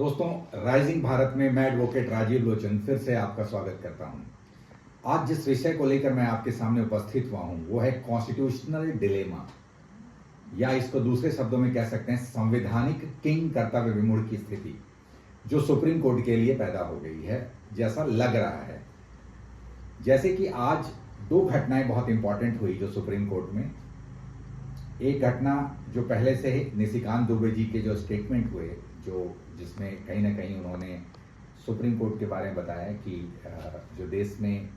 दोस्तों, राइजिंग भारत में मैं एडवोकेट राजीव लोचन फिर से आपका स्वागत करता हूं। आज जिस विषय को लेकर मैं आपके सामने उपस्थित हुआ हूं वो है कॉन्स्टिट्यूशनल डिलेमा, या इसको दूसरे शब्दों में कह सकते हैं संवैधानिक किंग कर्तव्य विमूढ़ की स्थिति जो सुप्रीम कोर्ट के लिए पैदा हो गई है, जैसा लग रहा है। जैसे कि आज दो घटनाएं बहुत इंपॉर्टेंट हुई जो सुप्रीम कोर्ट में। एक घटना जो पहले से ही निशिकांत दुबे जी के जो स्टेटमेंट हुए, जिसमें कहीं ना कहीं उन्होंने सुप्रीम कोर्ट के बारे में बताया कि जो देश में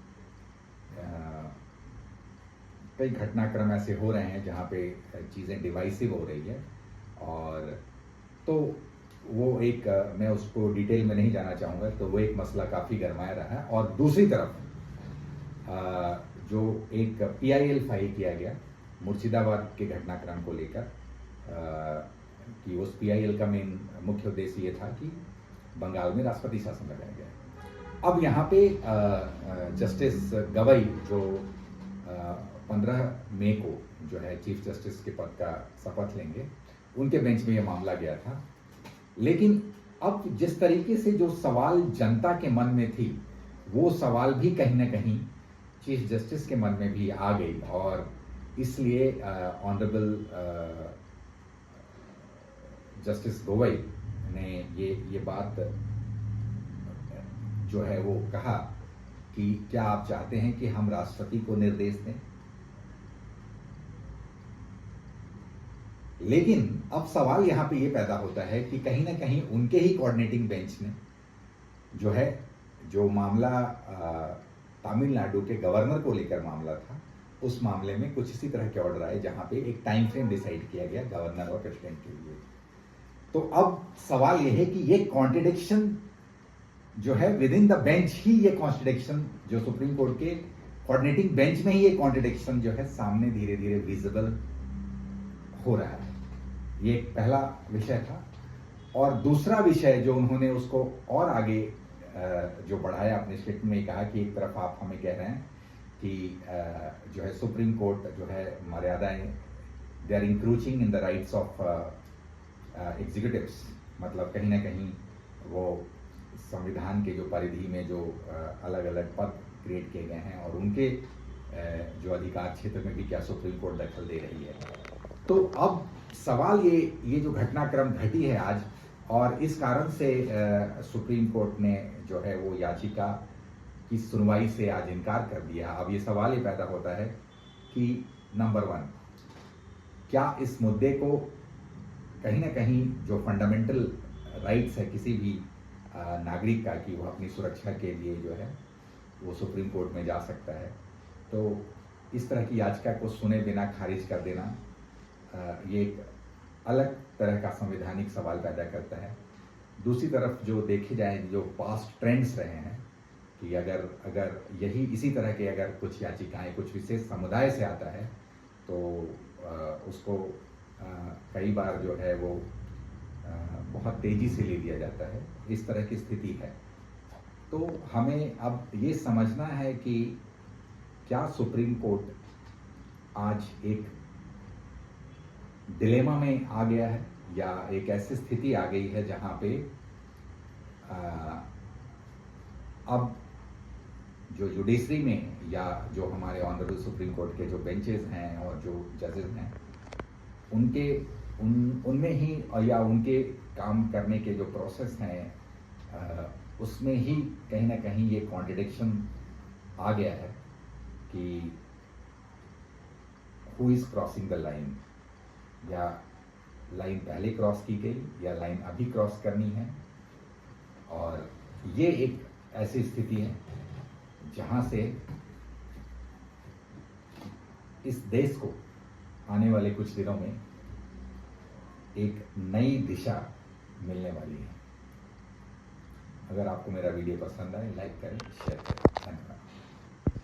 कई घटनाक्रम ऐसे हो रहे हैं जहां पे चीज़ें डिवाइसिव हो रही है, और तो वो एक मैं उसको डिटेल में नहीं जाना चाहूँगा, तो वो एक मसला काफ़ी गरमाया रहा है। और दूसरी तरफ जो एक PIL फाइल किया गया मुर्शिदाबाद के घटनाक्रम को लेकर, कि उस PIL का मेन मुख्य उद्देश्य ये था कि बंगाल में राष्ट्रपति शासन लगाया गया। अब यहाँ पे जस्टिस गवई जो 15 मई को जो है चीफ जस्टिस के पद का शपथ लेंगे, उनके बेंच में ये मामला गया था। लेकिन अब जिस तरीके से जो सवाल जनता के मन में थी, वो सवाल भी कहीं ना कहीं चीफ जस्टिस के मन में भी आ गई, और इसलिए ऑनरेबल जस्टिस गोगोई ने ये बात जो है वो कहा कि क्या आप चाहते हैं कि हम राष्ट्रपति को निर्देश दें। लेकिन अब सवाल यहां पे ये पैदा होता है कि कहीं ना कहीं उनके ही कोऑर्डिनेटिंग बेंच ने जो मामला तमिलनाडु के गवर्नर को लेकर मामला था, उस मामले में कुछ इसी तरह के ऑर्डर आए जहां पे एक टाइम फ्रेम डिसाइड किया गया गवर्नर और प्रेसिडेंट के लिए। तो अब सवाल यह है कि ये कॉन्ट्रडिक्शन जो है विद इन द बेंच ही, ये कॉन्ट्रडिक्शन जो सुप्रीम कोर्ट के कोऑर्डिनेटिंग बेंच में ही ये कॉन्ट्रडिक्शन जो है सामने धीरे धीरे विजिबल हो रहा है। ये एक पहला विषय था। और दूसरा विषय जो उन्होंने उसको और आगे जो बढ़ाया अपने स्टेटमेंट में, कहा कि एक तरफ आप हमें कह रहे हैं कि जो है सुप्रीम कोर्ट जो है मर्यादाएं, they are encroaching in the rights of executives, मतलब कहीं ना कहीं वो संविधान के जो परिधि में जो अलग अलग पद क्रिएट किए गए हैं और उनके जो अधिकार क्षेत्र में भी क्या सुप्रीम कोर्ट दखल दे रही है। तो अब सवाल ये जो घटनाक्रम घटी है आज, और इस कारण से सुप्रीम कोर्ट ने जो है वो याचिका की सुनवाई से आज इनकार कर दिया। अब ये सवाल ये पैदा होता है कि नंबर 1, क्या इस मुद्दे को कहीं ना कहीं जो फंडामेंटल राइट्स है किसी भी नागरिक का कि वो अपनी सुरक्षा के लिए जो है वो सुप्रीम कोर्ट में जा सकता है। तो इस तरह की याचिका को सुने बिना खारिज कर देना ये एक अलग तरह का संवैधानिक सवाल पैदा करता है। दूसरी तरफ जो देखे जाए, जो पास्ट ट्रेंड्स रहे हैं कि अगर यही इसी तरह के अगर कुछ याचिकाएं कुछ विशेष समुदाय से आता है तो उसको कई बार जो है वो बहुत तेजी से ले लिया जाता है। इस तरह की स्थिति है। तो हमें अब ये समझना है कि क्या सुप्रीम कोर्ट आज एक डिलेमा में आ गया है, या एक ऐसी स्थिति आ गई है जहां पे अब जो जुडिशरी में या जो हमारे ऑनरेबल सुप्रीम कोर्ट के जो बेंचेस हैं और जो जजेस हैं, उनमें ही या उनके काम करने के जो प्रोसेस हैं उसमें ही कहीं ना कहीं ये कॉन्ट्रडिक्शन आ गया है कि who is crossing the line, या लाइन पहले क्रॉस की गई या लाइन अभी क्रॉस करनी है। और ये एक ऐसी स्थिति है जहां से इस देश को आने वाले कुछ दिनों में एक नई दिशा मिलने वाली है। अगर आपको मेरा वीडियो पसंद आए, लाइक करें, शेयर करें। धन्यवाद।